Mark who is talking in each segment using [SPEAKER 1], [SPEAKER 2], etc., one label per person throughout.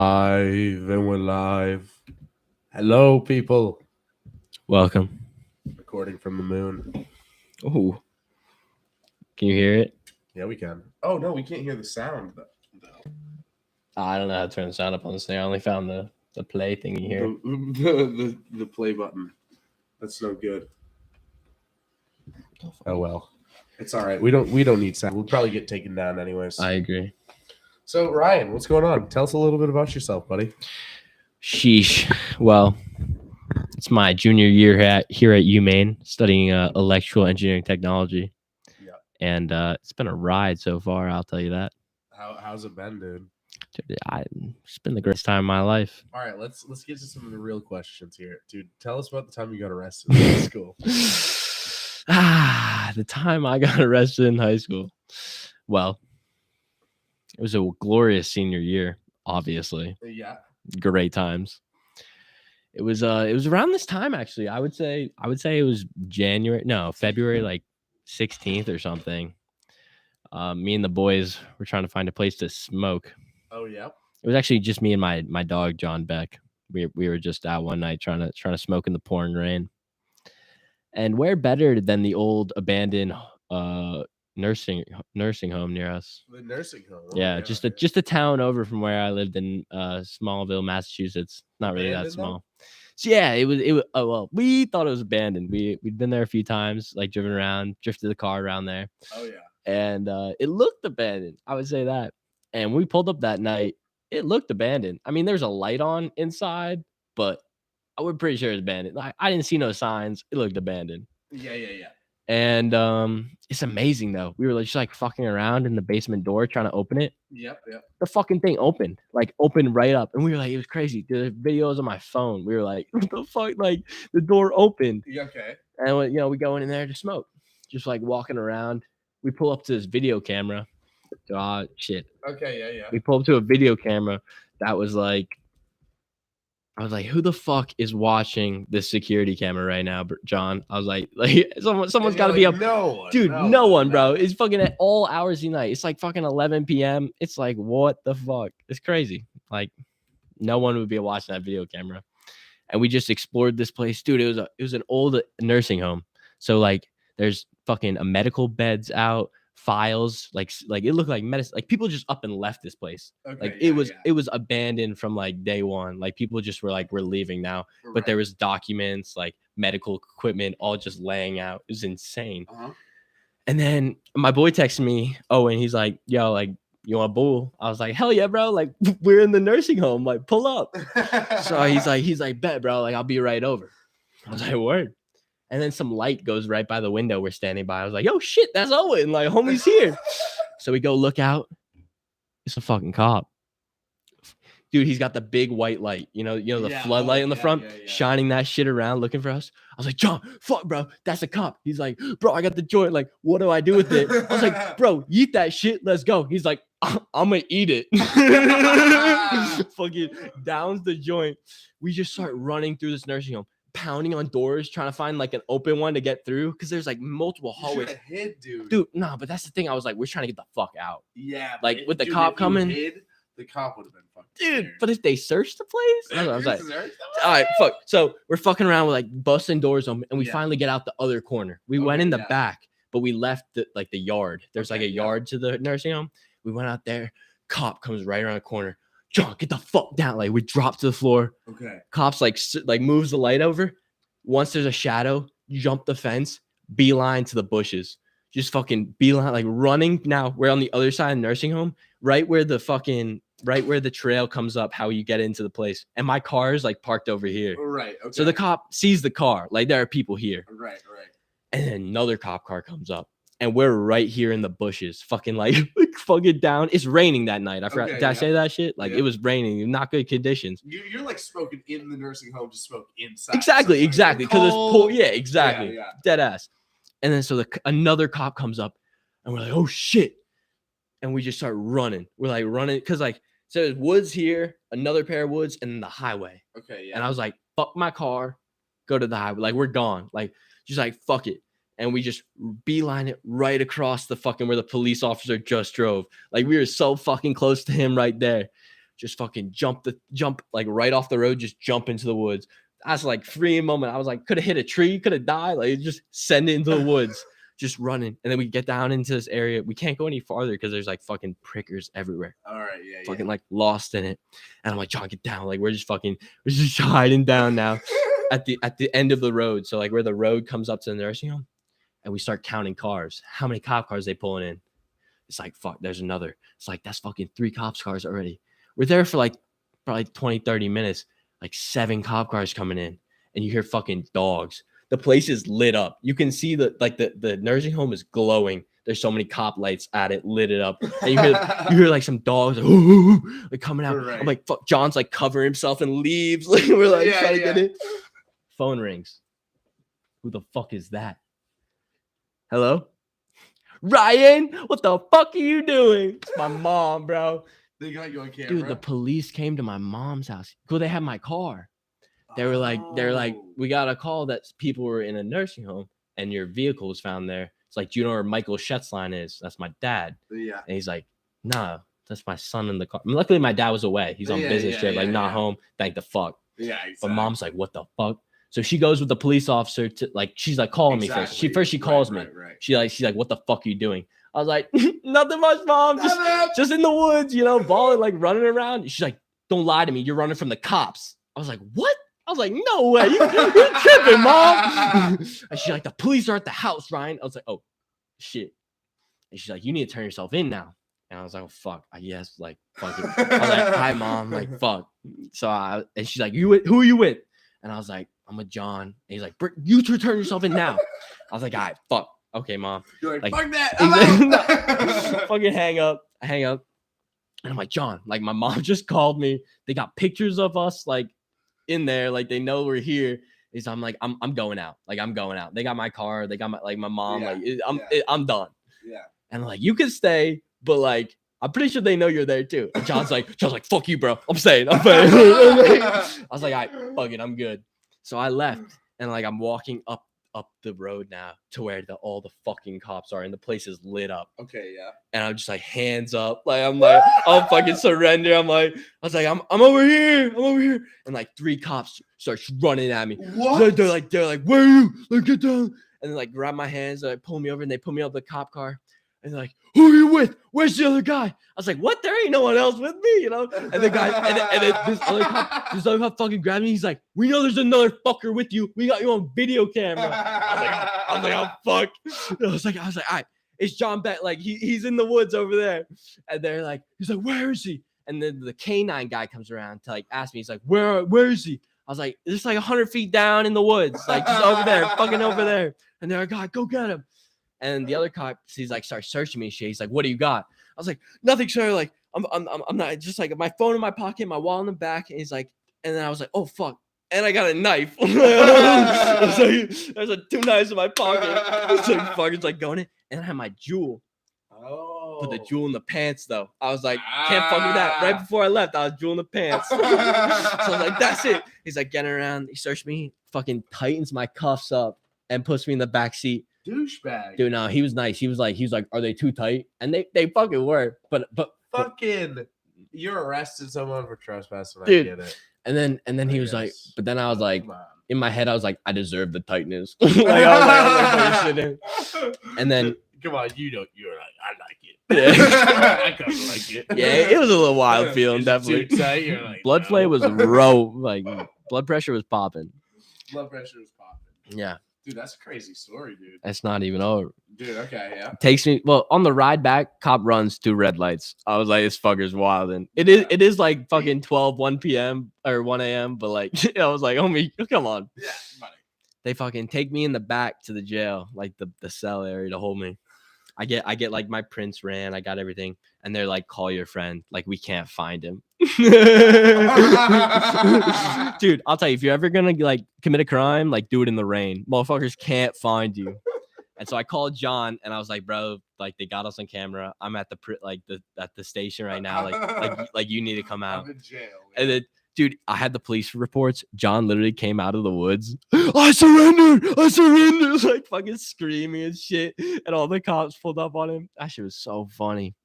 [SPEAKER 1] Live and we're live. Hello, people.
[SPEAKER 2] Welcome.
[SPEAKER 1] Recording from the moon.
[SPEAKER 2] Oh, can you hear it?
[SPEAKER 1] Yeah, we can. Oh no, we can't hear the sound though.
[SPEAKER 2] I don't know how to turn the sound up on this thing. I only found the play thingy here.
[SPEAKER 1] The play button. That's no good. Oh well, it's all right. We don't need sound. We'll probably get taken down anyways.
[SPEAKER 2] I agree.
[SPEAKER 1] So Ryan, what's going on? Tell us a little bit about yourself, buddy.
[SPEAKER 2] Sheesh. Well, it's my junior year here at UMaine, studying electrical engineering technology.
[SPEAKER 1] Yeah.
[SPEAKER 2] And it's been a ride so far. I'll tell you that.
[SPEAKER 1] How's it been, dude?
[SPEAKER 2] It's been the greatest time of my life.
[SPEAKER 1] All right, let's get to some of the real questions here, dude. Tell us about the time you got arrested in high school.
[SPEAKER 2] The time I got arrested in high school. Well, it was a glorious senior year, obviously.
[SPEAKER 1] Yeah.
[SPEAKER 2] Great times. It was around this time actually. I would say it was February like 16th or something. Me and the boys were trying to find a place to smoke.
[SPEAKER 1] Oh yeah.
[SPEAKER 2] It was actually just me and my dog John Beck. We were just out one night trying to smoke in the pouring rain. And where better than the old abandoned nursing home near us.
[SPEAKER 1] The nursing home.
[SPEAKER 2] Yeah, just a town over from where I lived in Smallville, Massachusetts. Not really that small. So yeah, it was well, we thought it was abandoned. We'd been there a few times, like driven around, drifted the car around there.
[SPEAKER 1] Oh yeah.
[SPEAKER 2] And it looked abandoned. I would say that. And when we pulled up that night, it looked abandoned. I mean, there's a light on inside, but we're pretty sure it's abandoned. Like, I didn't see no signs. It looked abandoned.
[SPEAKER 1] Yeah.
[SPEAKER 2] And it's amazing though. We were just like fucking around in the basement door trying to open it.
[SPEAKER 1] Yep.
[SPEAKER 2] The fucking thing opened right up, and we were like, it was crazy. The videos on my phone. We were like, what the fuck? Like the door opened.
[SPEAKER 1] Yeah, okay.
[SPEAKER 2] And we go in there to smoke, just like walking around. We pull up to this video camera. Shit.
[SPEAKER 1] Okay, yeah.
[SPEAKER 2] We pull up to a video camera that was like. I was like, who the fuck is watching this security camera right now, John? I was like someone's got to be up.
[SPEAKER 1] No one.
[SPEAKER 2] Dude, no one, bro. It's fucking at all hours of the night. It's like fucking 11 p.m. It's like, what the fuck? It's crazy. Like, no one would be watching that video camera. And we just explored this place. Dude, it was an old nursing home. So, like, there's fucking medical beds out. Files like it looked like medicine, like people just up and left this place.
[SPEAKER 1] Okay,
[SPEAKER 2] like it was abandoned from like day one. Like people just were like, we're leaving now. Right. But there was documents, like medical equipment, all just laying out. It was insane. And then my boy texted me, and he's like, yo, like, you want a bull? I was like, hell yeah, bro. Like, we're in the nursing home, like, pull up. So he's like, bet, bro, like, I'll be right over. I was like, word. And then some light goes right by the window we're standing by. I was like, yo, shit, that's Owen. Like, homie's here. So we go look out. It's a fucking cop. Dude, he's got the big white light, the floodlight in the front, shining that shit around, looking for us. I was like, John, fuck, bro, that's a cop. He's like, bro, I got the joint. Like, what do I do with it? I was like, bro, eat that shit. Let's go. He's like, I'm going to eat it. Fucking downs the joint. We just start running through this nursing home, pounding on doors, trying to find like an open one to get through, because there's like multiple hallways.
[SPEAKER 1] Hid, dude.
[SPEAKER 2] No, but that's the thing. I was like, we're trying to get the fuck out.
[SPEAKER 1] Yeah,
[SPEAKER 2] like with the cop coming,
[SPEAKER 1] the cop would have been fucking
[SPEAKER 2] dude.
[SPEAKER 1] scared.
[SPEAKER 2] But if they searched the place, I was like, all right, fuck. So we're fucking around with like busting doors open, and we finally get out the other corner. We went in the back, but we left the yard. There's like a yard to the nursing home. We went out there. Cop comes right around the corner. John, get the fuck down. Like, we drop to the floor.
[SPEAKER 1] Okay.
[SPEAKER 2] Cops like moves the light over. Once there's a shadow, jump the fence, beeline to the bushes. Just fucking beeline, like running. Now we're on the other side of the nursing home, right where the trail comes up, how you get into the place. And my car is like parked over here.
[SPEAKER 1] Right. Okay.
[SPEAKER 2] So the cop sees the car, like there are people here.
[SPEAKER 1] Right.
[SPEAKER 2] And then another cop car comes up. And we're right here in the bushes, fucking like fucking down. It's raining that night. I forgot. Did I say that shit? Like, it was raining, not good conditions.
[SPEAKER 1] You're like smoking in the nursing home to smoke inside.
[SPEAKER 2] Exactly. Because it's cold. Yeah, exactly.
[SPEAKER 1] Yeah.
[SPEAKER 2] Dead ass. And then so another cop comes up, and we're like, oh shit. And we just start running. We're like running because like, so there's woods here, another pair of woods, and then the highway.
[SPEAKER 1] Okay. Yeah.
[SPEAKER 2] And I was like, fuck my car, go to the highway. Like, we're gone. Like, just like fuck it. And we just beeline it right across the fucking where the police officer just drove. Like, we were so fucking close to him right there. just fucking jump like right off the road, just jump into the woods. I was like freeing moment. I was like, could have hit a tree, could have died. Like just send it into the woods, just running. And then we get down into this area. We can't go any farther because there's like fucking prickers everywhere.
[SPEAKER 1] All right, yeah,
[SPEAKER 2] fucking like lost in it. And I'm like, John, get down. Like we're just hiding down now at the end of the road. So like where the road comes up to the nursing home, and we start counting cars. How many cop cars they pulling in? It's like, fuck, there's another. It's like, that's fucking 3 cops cars already. We're there for like probably 20, 30 minutes. Like 7 cop cars coming in, and you hear fucking dogs. The place is lit up. You can see the nursing home is glowing. There's so many cop lights at it, lit it up. And you hear like some dogs like, ooh, like coming out. Right. I'm like, fuck. John's like covering himself and leaves. Like we're like trying to get it. Phone rings. Who the fuck is that? Hello? Ryan, what the fuck are you doing? It's my mom, bro.
[SPEAKER 1] They got you on camera.
[SPEAKER 2] Dude, the police came to my mom's house. Well, they had my car. They're like, we got a call that people were in a nursing home and your vehicle was found there. It's like, do you know where Michael Shetz line is? That's my dad.
[SPEAKER 1] Yeah.
[SPEAKER 2] And he's like, nah, that's my son in the car. I mean, luckily, my dad was away. He's on business trip, not home. Thank the fuck.
[SPEAKER 1] Yeah, exactly.
[SPEAKER 2] But mom's like, what the fuck? So she goes with the police officer to like, she's like calling me first. She calls me. Right. She's like, what the fuck are you doing? I was like, nothing much, mom. Just in the woods, balling, like running around. She's like, don't lie to me. You're running from the cops. I was like, what? I was like, no way. You're tripping, mom. And she's like, the police are at the house, Ryan. I was like, oh, shit. And she's like, you need to turn yourself in now. And I was like, oh, fuck. Yes, like, fuck it. I was like, hi, mom. Like, fuck. So and she's like, who are you with? And I was like, I'm with John. And he's like, you turn yourself in now. I was like, all right, fuck. Okay, mom.
[SPEAKER 1] You're like, fuck that. I'm out.
[SPEAKER 2] Fucking hang up. And I'm like, John, like my mom just called me. They got pictures of us like in there, like they know we're here. I'm like, I'm going out. Like I'm going out. They got my car. They got my mom. I'm done.
[SPEAKER 1] Yeah.
[SPEAKER 2] And I'm like, you can stay, but like I'm pretty sure they know you're there too. And John's like, fuck you, bro. I'm staying. I was like, all right, fuck it, I'm good. So I left, and like I'm walking up the road now to where all the fucking cops are, and the place is lit up.
[SPEAKER 1] Okay, yeah.
[SPEAKER 2] And I'm just like hands up, like I'm like I'll fucking surrender. I'm I'm over here, and like 3 cops starts running at me.
[SPEAKER 1] What?
[SPEAKER 2] They're like where are you? Like get down, and they like grab my hands, and like pull me over, and they put me up the cop car, and they're like, who are you with? Where's the other guy? I was like, what? There ain't no one else with me, And the guy, and then this other cop fucking grabbed me. He's like, we know there's another fucker with you. We got you on video camera. I was like, oh fuck. I was like, all right, it's John Beck. Like he's in the woods over there. And they're like, he's like, where is he? And then the canine guy comes around to like ask me. He's like, where is he? I was like, it's like 100 feet down in the woods, like just over there, fucking over there. And they're like, go get him. And the other cop, he's like, starts searching me. He's like, what do you got? I was like, nothing, sir. Like, I'm not, just like my phone in my pocket, my wallet in the back. And he's like, and then I was like, oh fuck. And I got a knife. There's like 2 knives in my pocket. It's like fucking like going in. And I had my jewel.
[SPEAKER 1] Oh.
[SPEAKER 2] Put the jewel in the pants though. I was like, can't fuck with that. Right before I left, I was jewel in the pants. So I was like, that's it. He's like getting around. He searched me, fucking tightens my cuffs up and puts me in the back seat.
[SPEAKER 1] Douchebag.
[SPEAKER 2] Dude, no, he was nice. He was like, are they too tight? And they fucking were. But
[SPEAKER 1] fucking, you arrested someone for trespassing.
[SPEAKER 2] Dude,
[SPEAKER 1] I get it.
[SPEAKER 2] And then he was like, but then I was like, in my head, I was like, I deserve the tightness. I was like, and then
[SPEAKER 1] come on, you're like, I like it. Yeah. I kind of like it.
[SPEAKER 2] Yeah, it was a little wild feeling, definitely.
[SPEAKER 1] Too tight, you're like,
[SPEAKER 2] blood flow was like blood pressure was popping.
[SPEAKER 1] Blood pressure was popping.
[SPEAKER 2] Yeah.
[SPEAKER 1] Dude, that's a crazy story, dude.
[SPEAKER 2] It's not even over.
[SPEAKER 1] Dude, okay, yeah.
[SPEAKER 2] Takes me on the ride back, cop runs 2 red lights. I was like, this fucker's wild. And it is like fucking 1 p.m. or 1 a.m. But like I was like, homie, come on.
[SPEAKER 1] Yeah, buddy.
[SPEAKER 2] They fucking take me in the back to the jail, like the cell area to hold me. I get like my prints ran, I got everything, and they're like, call your friend, like we can't find him. Dude, I'll tell you, if you're ever gonna like commit a crime, like do it in the rain. Motherfuckers can't find you. And so I called John and I was like, bro, like they got us on camera. I'm at the station right now. Like you need to come out.
[SPEAKER 1] I'm in jail. Man.
[SPEAKER 2] And then dude, I had the police reports. John literally came out of the woods. I surrendered, like fucking screaming and shit. And all the cops pulled up on him. That shit was so funny.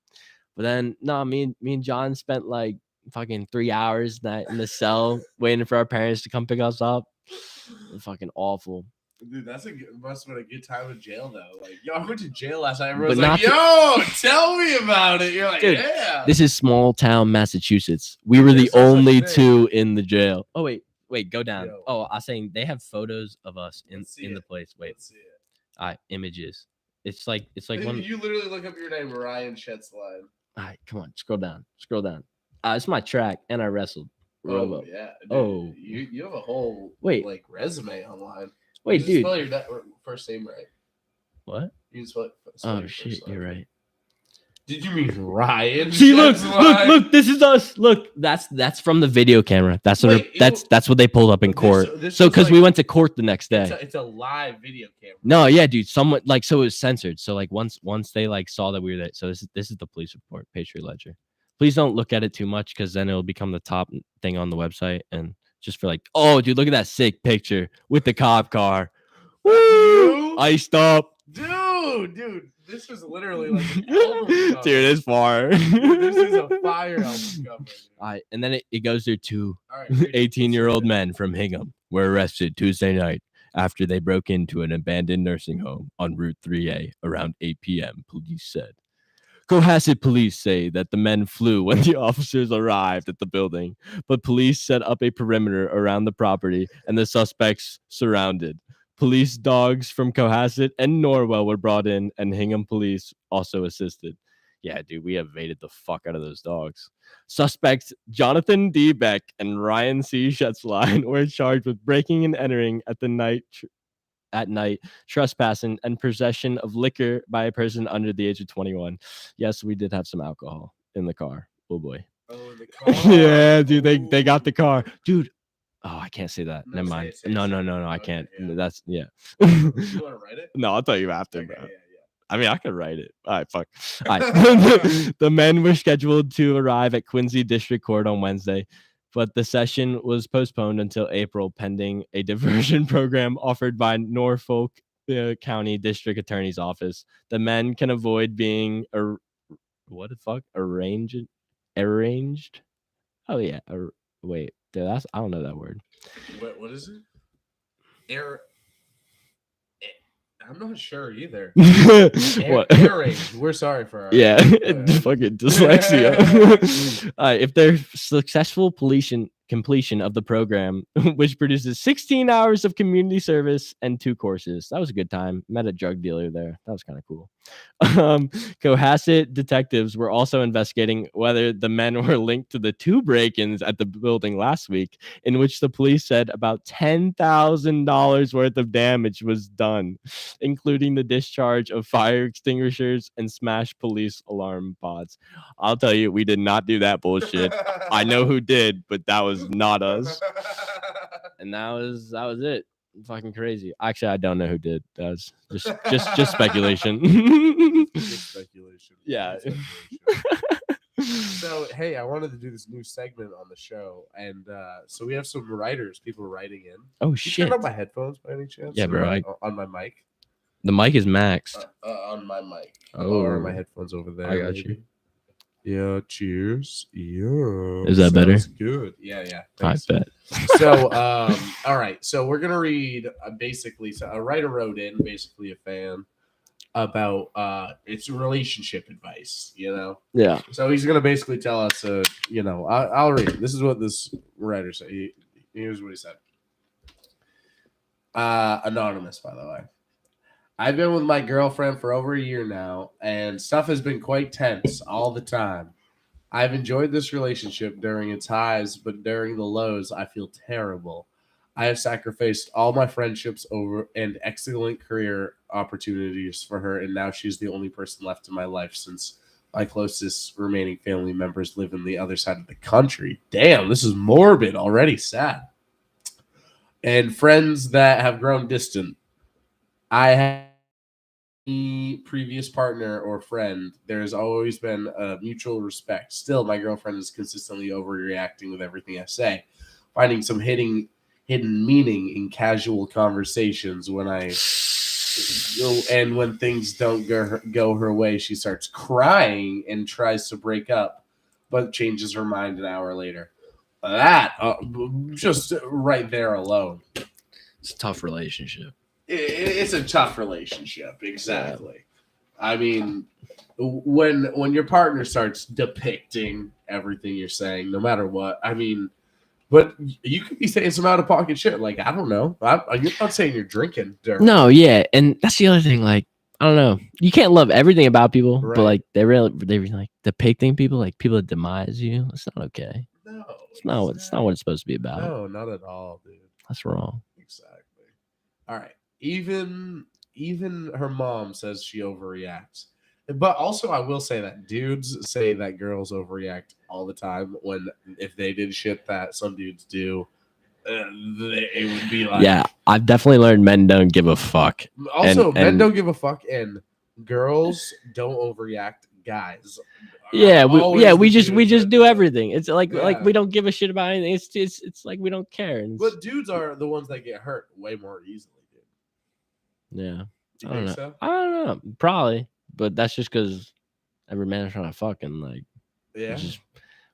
[SPEAKER 2] But then, no, me and John spent like fucking 3 hours in the cell waiting for our parents to come pick us up. Fucking awful.
[SPEAKER 1] Dude, must have been a good time in jail though. Like, yo, I went to jail last night. Everyone's
[SPEAKER 2] But
[SPEAKER 1] like, yo, tell me about it. You're like,
[SPEAKER 2] dude,
[SPEAKER 1] yeah.
[SPEAKER 2] This is small town Massachusetts. We were the only two in the jail. Oh wait, go down.
[SPEAKER 1] Yo.
[SPEAKER 2] Oh, I was saying they have photos of us in the place. Wait,
[SPEAKER 1] Let's see it.
[SPEAKER 2] Images. It's like one.
[SPEAKER 1] You literally look up your name, Ryan Shetz line.
[SPEAKER 2] All right, come on, scroll down. It's my track, and I wrestled.
[SPEAKER 1] Oh yeah. Dude,
[SPEAKER 2] oh,
[SPEAKER 1] you have a whole like resume online.
[SPEAKER 2] Wait, dude.
[SPEAKER 1] Spell your first name right.
[SPEAKER 2] What?
[SPEAKER 1] You can spell
[SPEAKER 2] oh shit, you're right.
[SPEAKER 1] Did you mean Ryan?
[SPEAKER 2] See, look, this is us. Look, that's from the video camera. That's what they pulled up in court. So because we went to court the next day.
[SPEAKER 1] It's a live video camera.
[SPEAKER 2] No, yeah, dude. Someone so it was censored. So like once they like saw that we were there. So this is the police report, Patriot Ledger. Please don't look at it too much because then it'll become the top thing on the website. And just for like, oh, dude, look at that sick picture with the cop car. Woo! Iced up.
[SPEAKER 1] Dude, this is literally like an album cover.
[SPEAKER 2] Dude, it's far.
[SPEAKER 1] This is a fire album cover.
[SPEAKER 2] All right, and then it goes through 2 18-year-old men from Hingham were arrested Tuesday night after they broke into an abandoned nursing home on Route 3A around 8 p.m., police said. Cohasset police say that the men flew when the officers arrived at the building, but police set up a perimeter around the property and the suspects surrounded. Police dogs from Cohasset and Norwell were brought in, and Hingham police also assisted. Yeah, dude, we evaded the fuck out of those dogs. Suspects Jonathan D. Beck and Ryan C. Shetzline were charged with breaking and entering at night, trespassing, and possession of liquor by a person under the age of 21. Yes, we did have some alcohol in the car. Oh boy.
[SPEAKER 1] Oh, in the car.
[SPEAKER 2] Yeah, dude, they got the car, dude. Oh, I can't say that. Never mind. No, I can't.
[SPEAKER 1] Yeah.
[SPEAKER 2] That's yeah.
[SPEAKER 1] You want to write it?
[SPEAKER 2] No, I'll tell you after, bro.
[SPEAKER 1] Yeah.
[SPEAKER 2] I mean, I could write it. All right, fuck. All right. The men were scheduled to arrive at Quincy District Court on Wednesday, but the session was postponed until April pending a diversion program offered by Norfolk County District Attorney's Office. The men can avoid being arranged. Oh yeah. Wait. Dude, I don't know that word.
[SPEAKER 1] What is it? I'm not sure either.
[SPEAKER 2] What?
[SPEAKER 1] We're sorry for our
[SPEAKER 2] fucking dyslexia. If there's successful completion of the program, which produces 16 hours of community service and 2 courses. That was a good time. Met a drug dealer there. That was kind of cool. Cohasset detectives were also investigating whether the men were linked to the 2 break-ins at the building last week, in which the police said about $10,000 worth of damage was done, including the discharge of fire extinguishers and smashed police alarm pods. I'll tell you, we did not do that bullshit. I know who did, but that was not us. And that was it. Fucking crazy. Actually, I don't know who did. That was just speculation.
[SPEAKER 1] Just speculation.
[SPEAKER 2] Yeah.
[SPEAKER 1] So hey, I wanted to do this new segment on the show, and so we have some people writing in.
[SPEAKER 2] Oh
[SPEAKER 1] Can
[SPEAKER 2] shit!
[SPEAKER 1] you turn on my headphones by any chance?
[SPEAKER 2] Yeah, bro.
[SPEAKER 1] On my mic.
[SPEAKER 2] The mic is maxed.
[SPEAKER 1] On my mic.
[SPEAKER 2] Oh,
[SPEAKER 1] or my headphones over there.
[SPEAKER 2] I got you.
[SPEAKER 1] Yeah, cheers. Yeah.
[SPEAKER 2] Is that better?
[SPEAKER 1] Good. Yeah.
[SPEAKER 2] I bet.
[SPEAKER 1] So, all right. So we're gonna read basically. So a writer wrote in, basically a fan, about its relationship advice.
[SPEAKER 2] Yeah.
[SPEAKER 1] So he's gonna basically tell us. I'll read it. This is what this writer said. Here's what he said. Anonymous, by the way. I've been with my girlfriend for over a year now, and stuff has been quite tense all the time. I've enjoyed this relationship during its highs, but during the lows, I feel terrible. I have sacrificed all my friendships over and excellent career opportunities for her, and now she's the only person left in my life since my closest remaining family members live on the other side of the country. Damn, this is morbid, already sad. And friends that have grown distant. I have any previous partner or friend, there has always been a mutual respect. Still, my girlfriend is consistently overreacting with everything I say, finding some hidden meaning in casual conversations when things don't go her way, she starts crying and tries to break up but changes her mind an hour later. That just right there alone.
[SPEAKER 2] It's a tough relationship.
[SPEAKER 1] It's a tough relationship, exactly. Yeah. I mean, when your partner starts depicting everything you're saying, no matter what, I mean, but you could be saying some out of pocket shit. Like, I don't know. You're not saying you're drinking.
[SPEAKER 2] No, yeah, and that's the other thing. Like, I don't know. You can't love everything about people,
[SPEAKER 1] right.
[SPEAKER 2] but like they like depicting people, like people that demise you. It's not okay.
[SPEAKER 1] No,
[SPEAKER 2] it's not what it's supposed to be about.
[SPEAKER 1] No, not at all, dude.
[SPEAKER 2] That's wrong.
[SPEAKER 1] Exactly. All right. Even her mom says she overreacts. But also, I will say that dudes say that girls overreact all the time. When if they did shit that some dudes do, it would be like,
[SPEAKER 2] yeah, I've definitely learned men don't give a fuck.
[SPEAKER 1] Also, men don't give a fuck, and girls don't overreact. Guys,
[SPEAKER 2] we just do everything. It's like we don't give a shit about anything. It's like we don't care.
[SPEAKER 1] But dudes are the ones that get hurt way more easily, dude.
[SPEAKER 2] Yeah,
[SPEAKER 1] I don't know. So?
[SPEAKER 2] I don't know, probably, but that's just because every man is trying to fuck, and like, just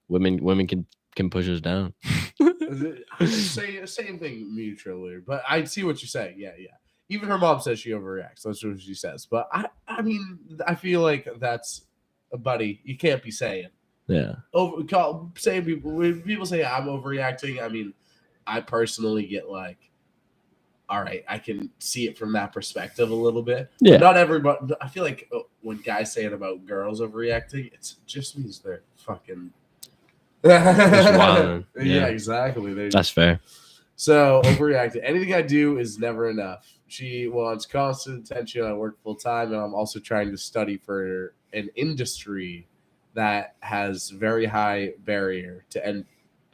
[SPEAKER 2] women can push us down.
[SPEAKER 1] Same thing mutually, but I see what you're saying. Yeah. Even her mom says she overreacts. That's what she says. But I mean, I feel like that's buddy. You can't be saying.
[SPEAKER 2] Yeah.
[SPEAKER 1] Saying people when people say I'm overreacting. I mean, I personally get like, all right, I can see it from that perspective a little bit.
[SPEAKER 2] Yeah.
[SPEAKER 1] Not everybody. I feel like when guys say it about girls overreacting, it just means they're fucking.
[SPEAKER 2] Yeah,
[SPEAKER 1] exactly.
[SPEAKER 2] That's fair.
[SPEAKER 1] So overreacting. Anything I do is never enough. She wants constant attention. I work full time, and I'm also trying to study for an industry that has very high barrier to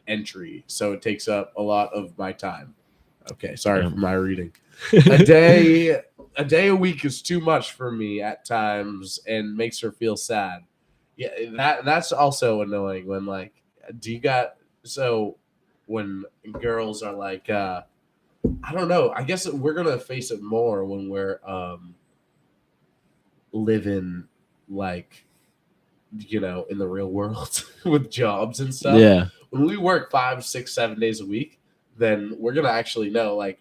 [SPEAKER 1] entry. So it takes up a lot of my time. Okay, sorry for my reading. A day a week is too much for me at times, and makes her feel sad. Yeah, that's also annoying when like. When girls are like, I don't know. I guess we're gonna face it more when we're living like, in the real world with jobs and stuff.
[SPEAKER 2] Yeah.
[SPEAKER 1] When we work 5, 6, 7 days a week, then we're gonna actually know like,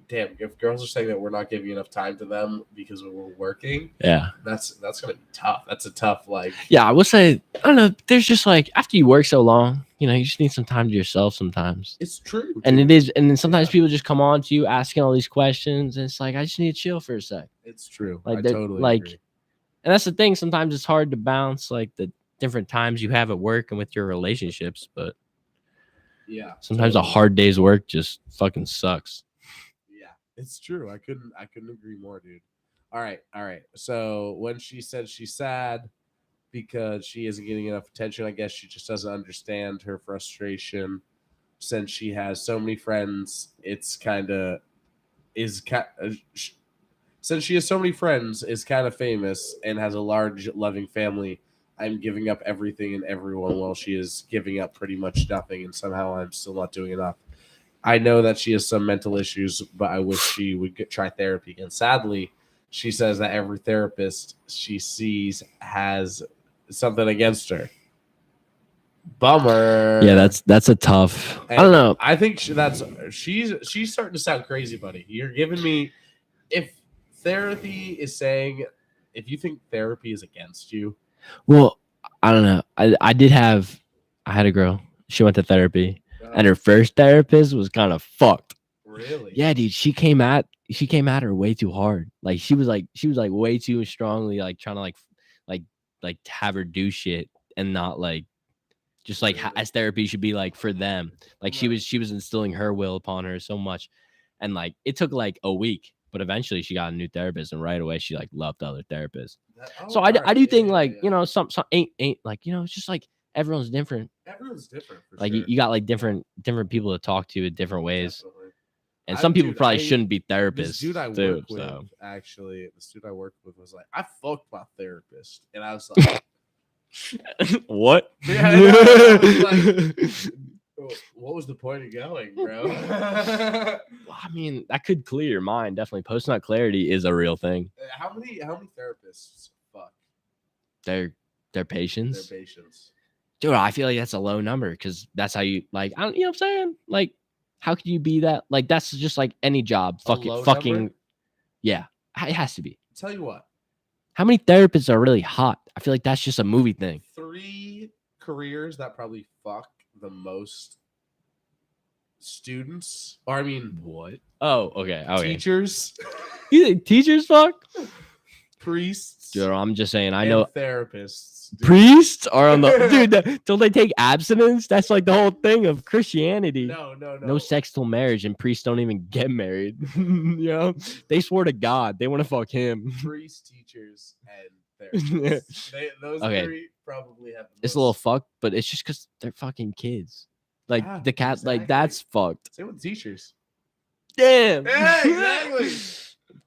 [SPEAKER 1] damn, if girls are saying that we're not giving enough time to them because we're working, that's gonna be tough. That's a tough like.
[SPEAKER 2] Yeah, I would say I don't know. There's just like after you work so long, you just need some time to yourself sometimes.
[SPEAKER 1] It's true,
[SPEAKER 2] and dude. It is, and then sometimes people just come on to you asking all these questions, and it's like I just need to chill for a sec.
[SPEAKER 1] It's true.
[SPEAKER 2] Like
[SPEAKER 1] I totally agree.
[SPEAKER 2] And that's the thing. Sometimes it's hard to balance like the different times you have at work and with your relationships, but sometimes a hard day's work just fucking sucks.
[SPEAKER 1] It's true. I couldn't agree more, dude. All right. So when she said she's sad because she isn't getting enough attention, I guess she just doesn't understand her frustration. Since she has so many friends, since she has so many friends, is kind of famous and has a large, loving family. I'm giving up everything and everyone while she is giving up pretty much nothing, and somehow I'm still not doing enough. I know that she has some mental issues, but I wish she would try therapy. And sadly, she says that every therapist she sees has something against her. Bummer.
[SPEAKER 2] Yeah, that's a tough. I don't know.
[SPEAKER 1] I think she's starting to sound crazy, buddy. You're giving me if therapy is saying if you think therapy is against you.
[SPEAKER 2] Well, I don't know. I had a girl. She went to therapy. And her first therapist was kind of fucked.
[SPEAKER 1] Really?
[SPEAKER 2] Yeah, dude. She came at her way too hard. Like she was like way too strongly like trying to like have her do shit and not like just like as therapy should be like for them. Like she was instilling her will upon her so much, and like it took like a week, but eventually she got a new therapist, and right away she like loved the other therapist. So I do think like some ain't like it's just like. Everyone's different.
[SPEAKER 1] Everyone's different.
[SPEAKER 2] Like you got like different people to talk to in different ways. Definitely. And some people probably shouldn't be therapists.
[SPEAKER 1] Dude, I work with actually. The student I worked with was like, I fucked my therapist, and I was like,
[SPEAKER 2] what?
[SPEAKER 1] Yeah, I was like, what was the point of going, bro?
[SPEAKER 2] Well, I mean, that could clear your mind. Definitely, post-nut clarity is a real thing.
[SPEAKER 1] How many therapists fuck?
[SPEAKER 2] Their patients.
[SPEAKER 1] Their patients.
[SPEAKER 2] Dude, I feel like that's a low number because that's how you like. I don't, you know what I'm saying? Like, how could you be that? Like, that's just like any job.
[SPEAKER 1] A low number?
[SPEAKER 2] Yeah. It has to be.
[SPEAKER 1] Tell you what,
[SPEAKER 2] How many therapists are really hot? I feel like that's just a movie thing.
[SPEAKER 1] 3 careers that probably fuck the most students, or I mean,
[SPEAKER 2] What? Oh, okay.
[SPEAKER 1] teachers,
[SPEAKER 2] You think teachers fuck?
[SPEAKER 1] priests,
[SPEAKER 2] Dude, I'm just saying. I
[SPEAKER 1] and
[SPEAKER 2] know
[SPEAKER 1] therapists. Dude.
[SPEAKER 2] priests are on the dude. Don't they take abstinence? That's like the whole thing of Christianity. No sex till marriage, and priests don't even get married. You know, they swore to God they want to fuck him.
[SPEAKER 1] Priests, teachers, and therapists. Those
[SPEAKER 2] Okay.
[SPEAKER 1] 3 probably have.
[SPEAKER 2] It's a little fucked, but it's just because they're fucking kids. Like
[SPEAKER 1] Yeah,
[SPEAKER 2] the cat,
[SPEAKER 1] exactly.
[SPEAKER 2] like that's fucked.
[SPEAKER 1] Same with teachers.
[SPEAKER 2] Damn.
[SPEAKER 1] Yeah, exactly.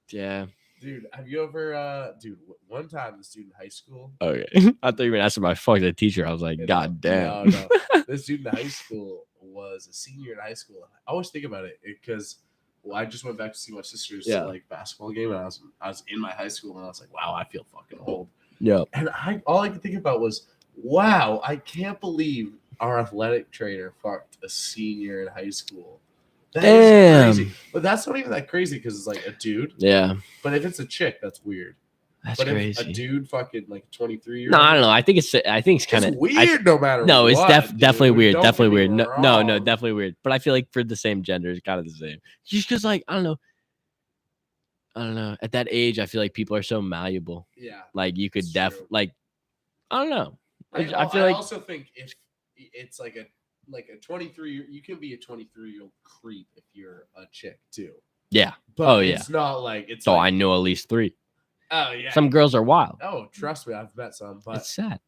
[SPEAKER 2] Yeah.
[SPEAKER 1] Dude, have you ever? Dude, one time this dude in high school.
[SPEAKER 2] Okay. I thought you were gonna ask about fuck the teacher. I was like, God damn.
[SPEAKER 1] No. This dude in high school was a senior in high school. I always think about it because I just went back to see my sister's like basketball game, and I was in my high school, and I was like, wow, I feel fucking old.
[SPEAKER 2] Yeah.
[SPEAKER 1] And all I could think about was, wow, I can't believe our athletic trainer fucked a senior in high school. That is crazy. But that's not even that crazy because it's like a dude.
[SPEAKER 2] Yeah.
[SPEAKER 1] But if it's a chick, that's weird.
[SPEAKER 2] That's crazy.
[SPEAKER 1] If a dude fucking like 23-year-old.
[SPEAKER 2] No, I don't know. I think it's kind of
[SPEAKER 1] weird no matter
[SPEAKER 2] no,
[SPEAKER 1] what.
[SPEAKER 2] No, it's definitely weird. Definitely weird. No,
[SPEAKER 1] wrong.
[SPEAKER 2] definitely weird. But I feel like for the same gender, it's kind of the same. Just because, like, I don't know. At that age, I feel like people are so malleable.
[SPEAKER 1] Yeah.
[SPEAKER 2] Like you could like, I don't know.
[SPEAKER 1] I feel like I also think if it's like a 23, you can be a 23-year-old creep if you're a chick too.
[SPEAKER 2] Yeah.
[SPEAKER 1] But it's not like it's.
[SPEAKER 2] So I know at least 3.
[SPEAKER 1] Oh yeah.
[SPEAKER 2] Some girls are wild.
[SPEAKER 1] Oh, trust me, I've met some. But
[SPEAKER 2] it's sad.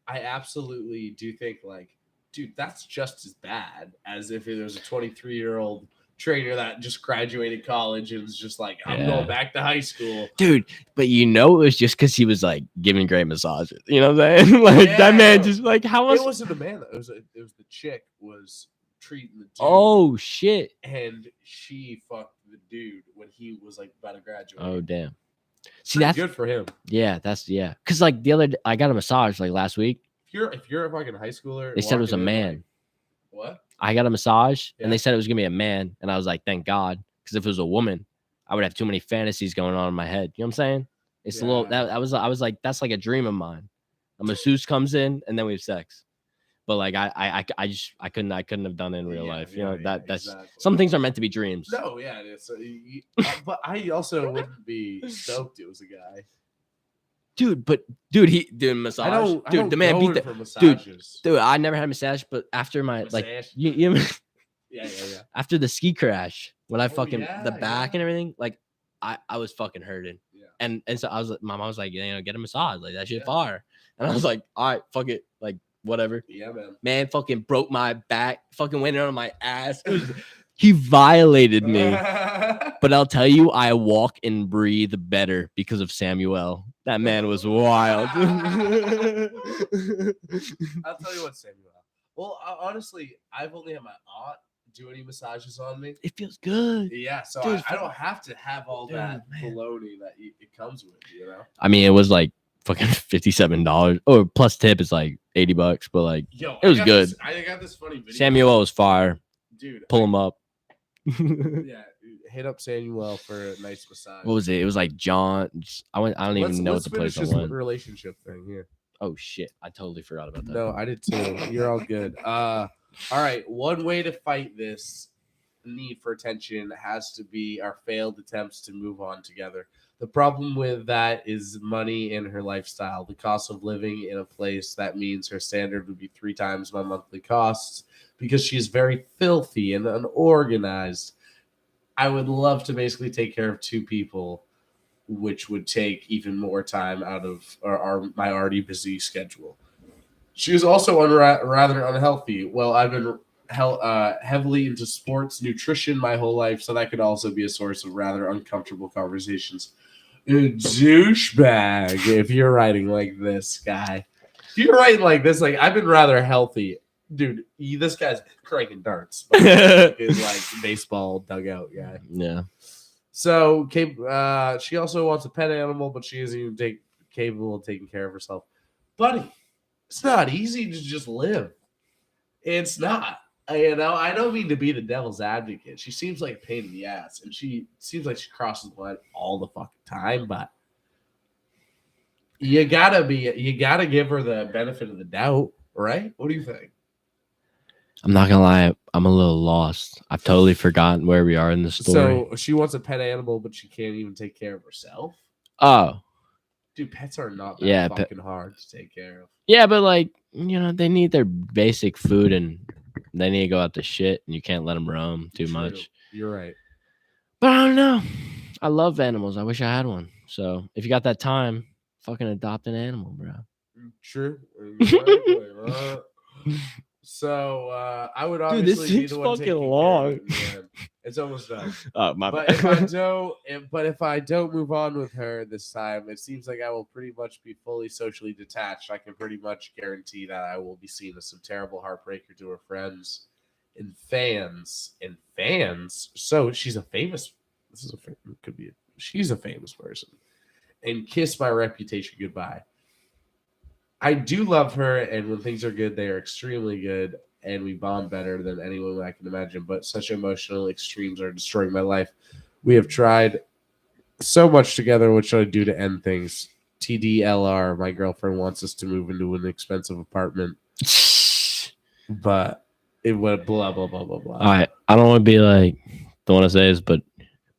[SPEAKER 1] I absolutely do think like, dude, that's just as bad as if it was a 23-year-old trainer that just graduated college and was just like, I'm going back to high school.
[SPEAKER 2] Dude, but it was just because he was like giving great massages. You know what I'm saying? Like that man just like how else?
[SPEAKER 1] It wasn't a man though. It was the chick was treating the dude.
[SPEAKER 2] Oh shit.
[SPEAKER 1] And she fucked the dude when he was like about to graduate.
[SPEAKER 2] Oh damn. See,
[SPEAKER 1] that's good for him.
[SPEAKER 2] Yeah, because like the other day, I got a massage like last week.
[SPEAKER 1] If you're a fucking high schooler,
[SPEAKER 2] they said it was a man.
[SPEAKER 1] What?
[SPEAKER 2] I got a massage and they said it was gonna be a man, and I was like, thank God, because if it was a woman, I would have too many fantasies going on in my head. You know what I'm saying? It's a little that I was like, that's like a dream of mine. A masseuse comes in and then we have sex. But like I couldn't have done it in real life. You know that's exactly. Some things are meant to be dreams.
[SPEAKER 1] No, yeah, it is. But I also wouldn't be stoked it was a guy.
[SPEAKER 2] Dude, he doing massage.
[SPEAKER 1] I don't the man beat the
[SPEAKER 2] massages. Dude, I never had a massage, but after my like you
[SPEAKER 1] yeah.
[SPEAKER 2] After the ski crash, when I fucking the back and everything, like I was fucking hurting. Yeah. And so I was like, my mom was like, get a massage, like that shit fire. And I was like, all right, fuck it, like whatever.
[SPEAKER 1] Yeah, man.
[SPEAKER 2] Man, fucking broke my back, fucking went on my ass. He violated me. But I'll tell you, I walk and breathe better because of Samuel. That man was wild.
[SPEAKER 1] I'll tell you what, Samuel. Well, honestly, I've only had my aunt do any massages on me.
[SPEAKER 2] It feels good.
[SPEAKER 1] Yeah, so dude, I don't have to have all that baloney that it comes with, you know?
[SPEAKER 2] I mean, it was like fucking $57. Or plus tip is like $80, but like it was good.
[SPEAKER 1] I got this funny video.
[SPEAKER 2] Samuel was fire.
[SPEAKER 1] Dude.
[SPEAKER 2] Pull him up.
[SPEAKER 1] Yeah, hit up Samuel for a nice massage.
[SPEAKER 2] What was it? It was like John. I don't even know what the place was.
[SPEAKER 1] Relationship thing here.
[SPEAKER 2] Oh shit! I totally forgot about that.
[SPEAKER 1] No, I did too. You're all good. All right. One way to fight this need for attention has to be our failed attempts to move on together. The problem with that is money and her lifestyle. The cost of living in a place that means her standard would be 3 times my monthly costs because she's very filthy and unorganized. I would love to basically take care of 2 people, which would take even more time out of my already busy schedule. She is also rather unhealthy. Well, I've been heavily into sports nutrition my whole life, so that could also be a source of rather uncomfortable conversations. Douchebag, if you're writing like this, guy. If you're writing like this, like I've been rather healthy. Dude, this guy's cranking darts. He's like baseball dugout guy.
[SPEAKER 2] Yeah.
[SPEAKER 1] So, she also wants a pet animal, but she isn't even capable of taking care of herself. Buddy, It's not easy to just live. It's not. I don't mean to be the devil's advocate. She seems like a pain in the ass, and she seems like she crosses the line all the fucking time. But you gotta give her the benefit of the doubt, right? What do you think?
[SPEAKER 2] I'm not gonna lie, I'm a little lost. I've totally forgotten where we are in the story.
[SPEAKER 1] So she wants a pet animal, but she can't even take care of herself.
[SPEAKER 2] Oh,
[SPEAKER 1] Dude, pets are not that fucking hard to take care of.
[SPEAKER 2] Yeah, but like, they need their basic food and they need to go out to shit, and you can't let them roam too much.
[SPEAKER 1] You're right.
[SPEAKER 2] But I don't know. I love animals. I wish I had one. So if you got that time, fucking adopt an animal, bro.
[SPEAKER 1] True. Right. So I would obviously be the one taking long. Care of it. It's almost done.
[SPEAKER 2] Oh my
[SPEAKER 1] but
[SPEAKER 2] bad.
[SPEAKER 1] if I don't move on with her this time, it seems like I will pretty much be fully socially detached. I can pretty much guarantee that I will be seen as some terrible heartbreaker to her friends and fans. So she's a famous. She's a famous person, and kiss my reputation goodbye. I do love her, and when things are good, they are extremely good, and we bond better than anyone I can imagine. But such emotional extremes are destroying my life. We have tried so much together. What should I do to end things? TDLR, my girlfriend wants us to move into an expensive apartment, but it went blah, blah, blah, blah, blah.
[SPEAKER 2] All right. I don't want to be like, don't want to say this, but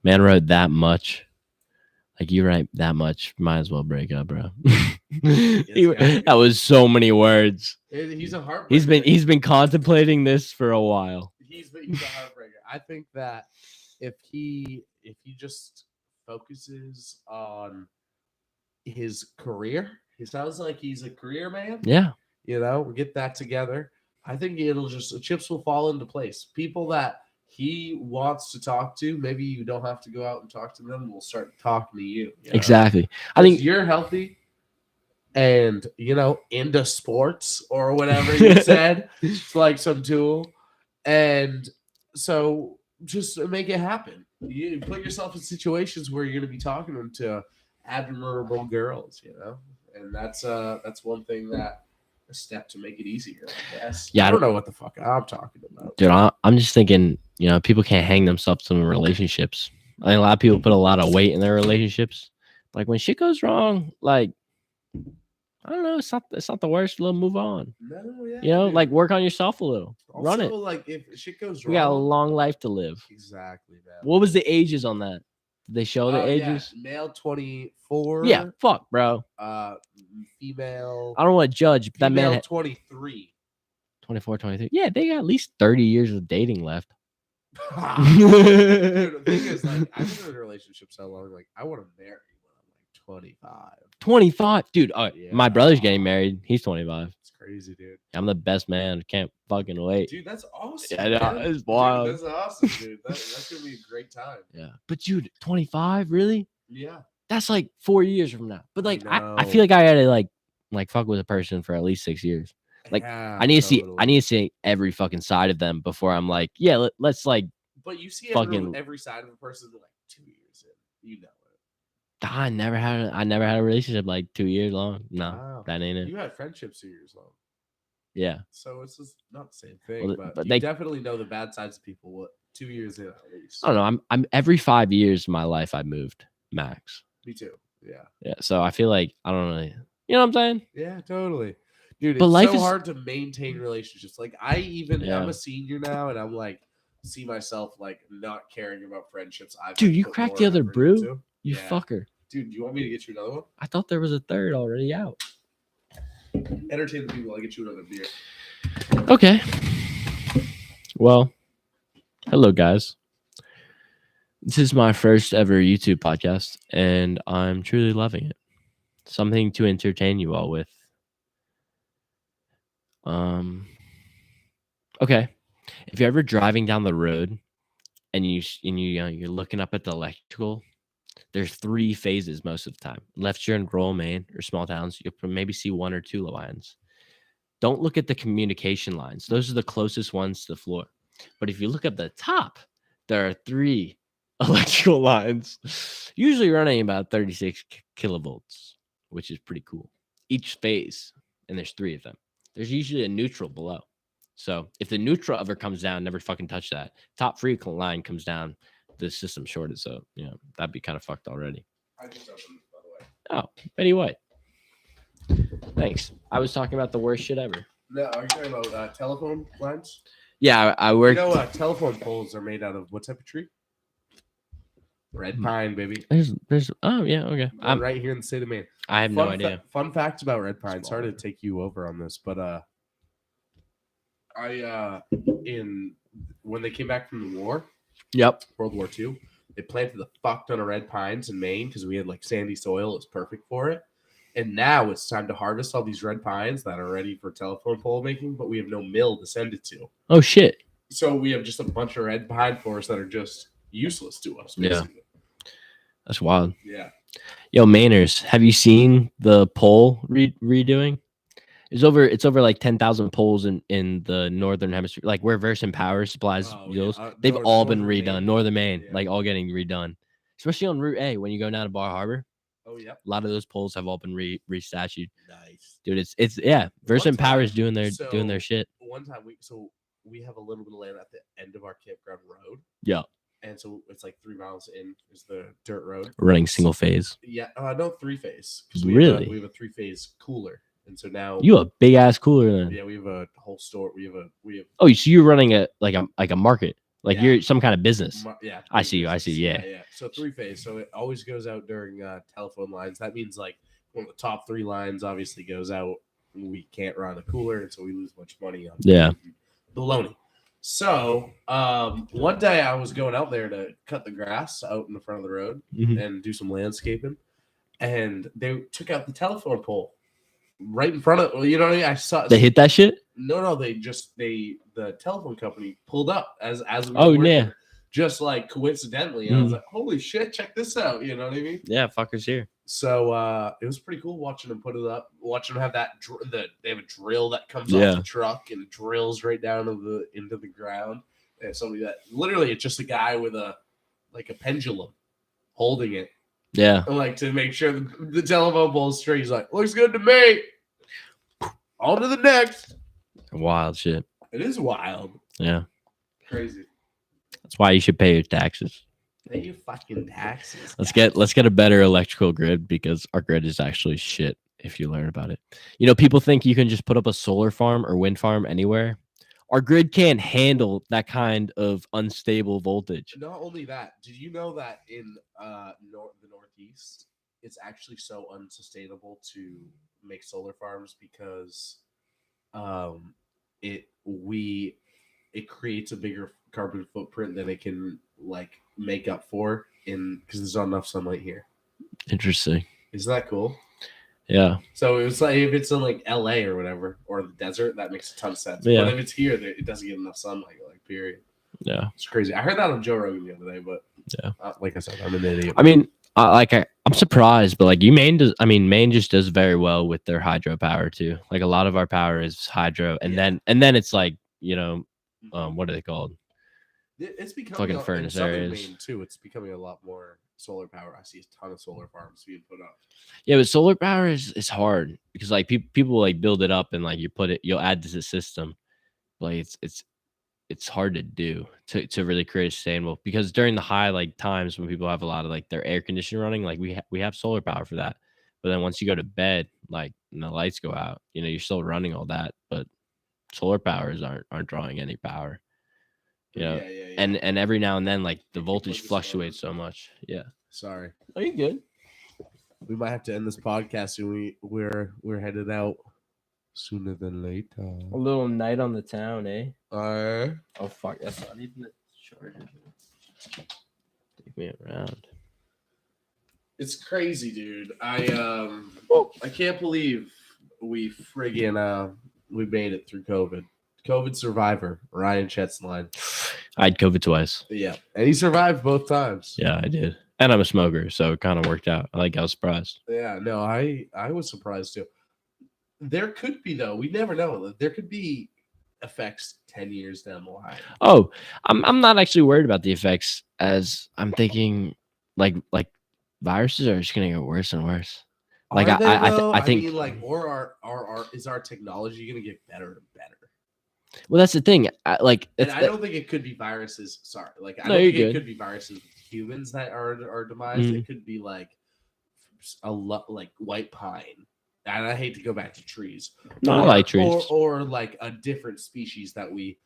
[SPEAKER 2] man wrote that much. Like, you write that much, might as well break up, bro. That was so many words.
[SPEAKER 1] He's a heartbreaker.
[SPEAKER 2] He's been contemplating this for a while.
[SPEAKER 1] He's a heartbreaker. I think that if he just focuses on his career, he sounds like he's a career man.
[SPEAKER 2] Yeah.
[SPEAKER 1] Get that together. I think the chips will fall into place. People that he wants to talk to, maybe you don't have to go out and talk to them. We'll start talking to you.
[SPEAKER 2] Exactly. I think
[SPEAKER 1] you're healthy and, into sports or whatever you said. It's like some tool. And so just make it happen. You put yourself in situations where you're going to be talking to admirable girls, and that's one thing that a step to make it easier, I guess. Yeah, I don't know what the fuck I'm talking about.
[SPEAKER 2] Dude, I'm just thinking, people can't hang themselves in relationships. I think a lot of people put a lot of weight in their relationships. Like, when shit goes wrong, like, I don't know, it's not the worst. Little move on.
[SPEAKER 1] No, yeah.
[SPEAKER 2] Like, work on yourself a little.
[SPEAKER 1] Also,
[SPEAKER 2] run it.
[SPEAKER 1] Like, if shit goes wrong,
[SPEAKER 2] we got a long life to live.
[SPEAKER 1] Exactly, man.
[SPEAKER 2] What was the ages on that? Did they show the ages?
[SPEAKER 1] Yeah. Male 24.
[SPEAKER 2] Yeah, fuck, bro.
[SPEAKER 1] Female.
[SPEAKER 2] I don't want to judge, but that man
[SPEAKER 1] 23.
[SPEAKER 2] 24, 23. Yeah, they got at least 30 years of dating left.
[SPEAKER 1] Dude, the thing is, like, I've been in a relationship so long, like, I want to marry when I'm like 25.
[SPEAKER 2] 25, dude. My brother's getting married. He's 25.
[SPEAKER 1] It's crazy, dude.
[SPEAKER 2] I'm the best man. Can't fucking wait.
[SPEAKER 1] Dude, that's awesome.
[SPEAKER 2] Yeah, it's wild.
[SPEAKER 1] Dude, that's awesome, dude. That's gonna be a great time.
[SPEAKER 2] Yeah, but dude, 25, really?
[SPEAKER 1] Yeah.
[SPEAKER 2] That's like 4 years from now. But like, I feel like I had to like fuck with a person for at least 6 years. Like, yeah, I need to see every fucking side of them before I'm like, yeah, let's like.
[SPEAKER 1] But you see every side of a person like 2 years in, it.
[SPEAKER 2] I never had a relationship like 2 years long. No, that ain't it.
[SPEAKER 1] You had friendships 2 years long.
[SPEAKER 2] Yeah.
[SPEAKER 1] So it's just not the same thing, but you definitely know the bad sides of people. What 2 years in at least?
[SPEAKER 2] I don't know. I'm every 5 years of my life I moved max.
[SPEAKER 1] Me too. Yeah.
[SPEAKER 2] Yeah. So I feel like I don't really. You know what I'm saying?
[SPEAKER 1] Yeah, totally. Dude, it's so hard to maintain relationships. Like, I'm a senior now, and I'm like, see myself like not caring about friendships.
[SPEAKER 2] Dude, you cracked the other brew? You fucker.
[SPEAKER 1] Dude, do you want me to get you another one?
[SPEAKER 2] I thought there was a third already out.
[SPEAKER 1] Entertain the people. I'll get you another beer.
[SPEAKER 2] Okay. Well, hello, guys. This is my first ever YouTube podcast, and I'm truly loving it. Something to entertain you all with. Okay. If you're ever driving down the road and you're looking up at the electrical, there's 3 phases most of the time. Unless you're in rural Maine or small towns, you'll maybe see 1 or 2 lines. Don't look at the communication lines. Those are the closest ones to the floor. But if you look up the top, there are 3 electrical lines, usually running about 36 kilovolts, which is pretty cool. Each phase and there's 3 of them. There's usually a neutral below. So if the neutral ever comes down, never fucking touch that. Top 3 line comes down, the system's shorted. So that'd be kind of fucked already.
[SPEAKER 1] I just opened, by the way.
[SPEAKER 2] Oh, Betty White. Thanks. I was talking about the worst shit ever.
[SPEAKER 1] No, are you talking about telephone lines?
[SPEAKER 2] Yeah, I worked.
[SPEAKER 1] Telephone poles are made out of what type of tree? Red pine, baby.
[SPEAKER 2] There's. Oh yeah, okay.
[SPEAKER 1] I'm right here in the state of Maine.
[SPEAKER 2] I have no idea.
[SPEAKER 1] Fun fact about red pine. Sorry to take you over on this, but when they came back from the war, World War II, they planted a fuck ton of red pines in Maine because we had like sandy soil. It's perfect for it. And now it's time to harvest all these red pines that are ready for telephone pole making, but we have no mill to send it to.
[SPEAKER 2] Oh shit!
[SPEAKER 1] So we have just a bunch of red pine forests that are just useless to us. Basically.
[SPEAKER 2] Yeah. That's wild.
[SPEAKER 1] Yeah.
[SPEAKER 2] Yo, Mainers, have you seen the pole redoing? It's over like 10,000 poles in the northern hemisphere, like where Versant Power supplies those. They've all been redone. Northern Maine, like all getting redone, especially on Route A when you go down to Bar Harbor.
[SPEAKER 1] Oh yeah.
[SPEAKER 2] A lot of those poles have all been restatued.
[SPEAKER 1] Nice,
[SPEAKER 2] dude. It's Versant Power is doing their shit.
[SPEAKER 1] One time we have a little bit of land at the end of our campground road.
[SPEAKER 2] Yeah.
[SPEAKER 1] And so it's like 3 miles in is the dirt road.
[SPEAKER 2] Running single phase.
[SPEAKER 1] Yeah, no 3-phase.
[SPEAKER 2] Really?
[SPEAKER 1] We have a 3-phase cooler, and so now
[SPEAKER 2] you have a big ass cooler then.
[SPEAKER 1] Yeah, we have a whole store. We have.
[SPEAKER 2] Oh, so you're running a market, like you're some kind of business.
[SPEAKER 1] Yeah,
[SPEAKER 2] I see you. Yeah.
[SPEAKER 1] So 3-phase. So it always goes out during telephone lines. That means like one of the top 3 lines obviously goes out. We can't run a cooler, and so we lose much money on baloney. So one day I was going out there to cut the grass out in the front of the road and do some landscaping, and they took out the telephone pole right in front of, you know what I mean? I saw
[SPEAKER 2] they hit that shit.
[SPEAKER 1] No, the telephone company pulled up as just like coincidentally. I was like, holy shit, check this out. You know what I mean?
[SPEAKER 2] Yeah, fuckers here.
[SPEAKER 1] So it was pretty cool watching them put it up, watching them have they have a drill that comes off the truck and drills right down into the ground. And somebody that literally it's just a guy with a pendulum holding it.
[SPEAKER 2] Yeah.
[SPEAKER 1] And like to make sure the telephone pole is straight. He's like, looks good to me. On to the next.
[SPEAKER 2] Wild shit.
[SPEAKER 1] It is wild.
[SPEAKER 2] Yeah.
[SPEAKER 1] Crazy.
[SPEAKER 2] That's why you should pay your taxes.
[SPEAKER 1] Pay your fucking taxes.
[SPEAKER 2] Let's get a better electrical grid because our grid is actually shit if you learn about it. People think you can just put up a solar farm or wind farm anywhere. Our grid can't handle that kind of unstable voltage.
[SPEAKER 1] Not only that, did you know that in the Northeast, it's actually so unsustainable to make solar farms because it creates a bigger carbon footprint than it can make up for because there's not enough sunlight here.
[SPEAKER 2] Interesting.
[SPEAKER 1] Isn't that cool?
[SPEAKER 2] Yeah.
[SPEAKER 1] So it was like if it's in like LA or whatever or the desert, that makes a ton of sense.
[SPEAKER 2] Yeah.
[SPEAKER 1] But if it's here, it doesn't get enough sunlight. Period.
[SPEAKER 2] Yeah.
[SPEAKER 1] It's crazy. I heard that on Joe Rogan the other day, but like I said, I'm an idiot.
[SPEAKER 2] I mean, I'm surprised, but Maine just does very well with their hydropower too. Like a lot of our power is hydro, and then it's what are they called?
[SPEAKER 1] It's becoming
[SPEAKER 2] fucking furnace areas
[SPEAKER 1] Maine too. It's becoming a lot more solar power. I see a ton of solar farms being put up.
[SPEAKER 2] Yeah, but solar power is hard because people build it up and you'll add to the system. It's hard to do to really create a sustainable because during the high times when people have a lot of their air conditioning running, we have solar power for that. But then once you go to bed, and the lights go out, you're still running all that, but solar powers aren't drawing any power. And every now and then the voltage fluctuates so much. Yeah.
[SPEAKER 1] Sorry.
[SPEAKER 2] Are you good?
[SPEAKER 1] We might have to end this podcast soon. We're headed out sooner than later.
[SPEAKER 2] A little night on the town, eh?
[SPEAKER 1] Oh
[SPEAKER 2] fuck! That's not even the charger. Take me around.
[SPEAKER 1] It's crazy, dude. I can't believe we friggin' we made it through COVID. COVID survivor, Ryan Shetz line.
[SPEAKER 2] I had COVID twice.
[SPEAKER 1] Yeah, and he survived both times.
[SPEAKER 2] Yeah, I did. And I'm a smoker, so it kind of worked out. I was surprised.
[SPEAKER 1] Yeah, no, I was surprised too. There could be, though, we never know. There could be effects 10 years down the line.
[SPEAKER 2] Oh, I'm not actually worried about the effects, as I'm thinking like viruses are just gonna get worse and worse. Like
[SPEAKER 1] Are they, though?
[SPEAKER 2] I think
[SPEAKER 1] mean, like, or is our technology going to get better and better?
[SPEAKER 2] well, that's the thing.
[SPEAKER 1] And I don't think it could be viruses. Sorry, like I
[SPEAKER 2] No,
[SPEAKER 1] don't
[SPEAKER 2] you're
[SPEAKER 1] think it
[SPEAKER 2] good.
[SPEAKER 1] could be viruses with humans that are demised.
[SPEAKER 2] Mhm.
[SPEAKER 1] It could be like like white pine. And I hate to go back to trees.
[SPEAKER 2] No, I like trees.
[SPEAKER 1] Or like a different species that we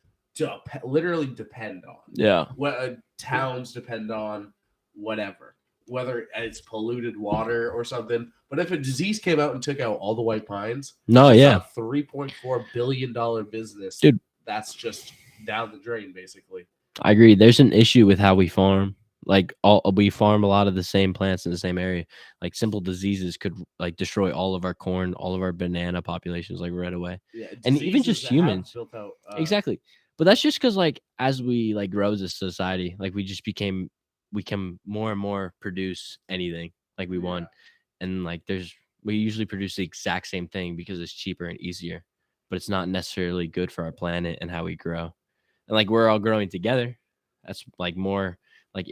[SPEAKER 1] literally depend on.
[SPEAKER 2] Yeah.
[SPEAKER 1] What towns depend on, whatever. Whether it's polluted water or something. But if a disease came out and took out all the white pines,
[SPEAKER 2] No,
[SPEAKER 1] it's
[SPEAKER 2] yeah.
[SPEAKER 1] a $3.4 billion business.
[SPEAKER 2] Dude.
[SPEAKER 1] That's just down the drain, basically.
[SPEAKER 2] I agree. There's an issue with how we farm. Like we farm a lot of the same plants in the same area. Like simple diseases could like destroy all of our corn, all of our banana populations like right away.
[SPEAKER 1] Yeah,
[SPEAKER 2] and even just humans.
[SPEAKER 1] built out,
[SPEAKER 2] Exactly. But that's just because like as we like grow as a society, like we can more and more produce anything like we want. And like we usually produce the exact same thing because it's cheaper and easier, but it's not necessarily good for our planet and how we grow. And like we're all growing together. That's like more like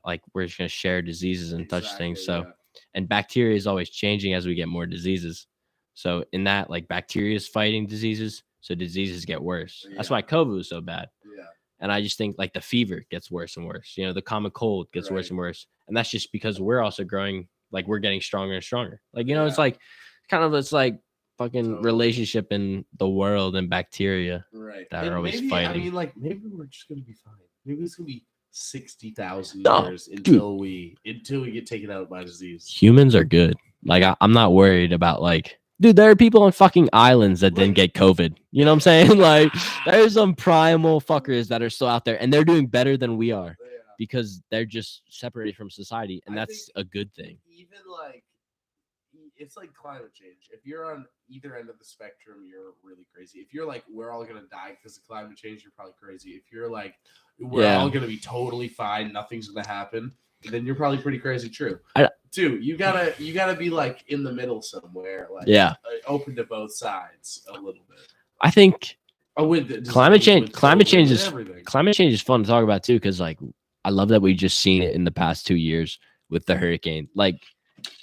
[SPEAKER 2] like we're just gonna share diseases and touch things. So and bacteria is always changing as we get more diseases. So in that, like bacteria is fighting diseases, so diseases get worse. That's why COVID was so bad.
[SPEAKER 1] Yeah.
[SPEAKER 2] And I just think like the fever gets worse and worse. You know, the common cold gets worse and worse. And that's just because we're also growing, like we're getting stronger and stronger. Like, you know, it's like it's like fucking relationship in the world and bacteria that are always fighting.
[SPEAKER 1] I mean, like maybe we're just gonna be fine. Maybe it's gonna be 60,000
[SPEAKER 2] No,
[SPEAKER 1] years until we get taken out by disease.
[SPEAKER 2] Humans are good. Like I'm not worried about like, dude, there are people on fucking islands that didn't get COVID. You know what I'm saying? Like there's some primal fuckers that are still out there and they're doing better than we are because they're just separated from society, and that's a good thing.
[SPEAKER 1] Even like it's like climate change. If you're on either end of the spectrum, you're really crazy. If you're like, we're all gonna die because of climate change, you're probably crazy. If you're like, we're all gonna be totally fine, nothing's gonna happen, then you're probably pretty crazy. True. Too. You gotta be like in the middle somewhere. Like open to both sides a little bit. I
[SPEAKER 2] think
[SPEAKER 1] with
[SPEAKER 2] climate change is
[SPEAKER 1] everything.
[SPEAKER 2] Climate change is fun to talk about too, because like I love that we just seen it in the past 2 years with the hurricane. Like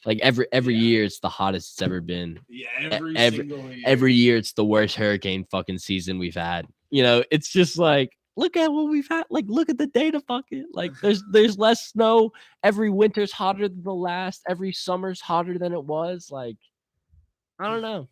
[SPEAKER 2] every year it's the hottest it's ever been.
[SPEAKER 1] Yeah,
[SPEAKER 2] every year it's the worst hurricane fucking season we've had. You know, it's just like, look at what we've had. Like, look at the data, fucking. Like, there's less snow. Every winter's hotter than the last. Every summer's hotter than it was. Like, I don't know.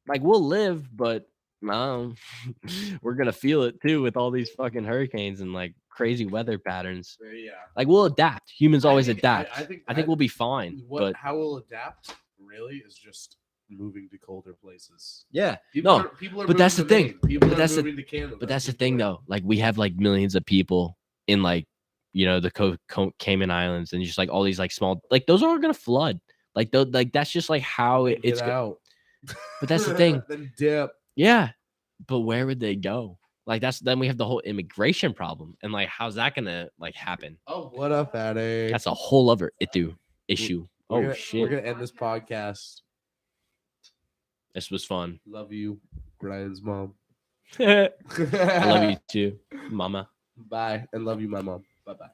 [SPEAKER 2] Like, we'll live, but we're gonna feel it too with all these fucking hurricanes and like crazy weather patterns.
[SPEAKER 1] Yeah.
[SPEAKER 2] Like, we'll adapt. Humans always adapt. I think we'll be fine. But
[SPEAKER 1] how we'll adapt really is just moving to colder places.
[SPEAKER 2] Yeah.
[SPEAKER 1] People are
[SPEAKER 2] but that's the thing.
[SPEAKER 1] People are moving to Canada.
[SPEAKER 2] But that's the thing though. Like, we have like millions of people in like, you know, the Cayman Islands and just like all these like small, like those are all gonna flood. Like that's just like how it's
[SPEAKER 1] out.
[SPEAKER 2] But that's the thing.
[SPEAKER 1] Then dip.
[SPEAKER 2] Yeah. But where would they go? Like then we have the whole immigration problem, and like how's that gonna like happen?
[SPEAKER 1] Oh, what up, Fatty?
[SPEAKER 2] That's a whole other issue. Shit.
[SPEAKER 1] We're gonna end this podcast.
[SPEAKER 2] This was fun.
[SPEAKER 1] Love you, Brian's mom.
[SPEAKER 2] I love you too, mama.
[SPEAKER 1] Bye, and love you, my mom. Bye-bye.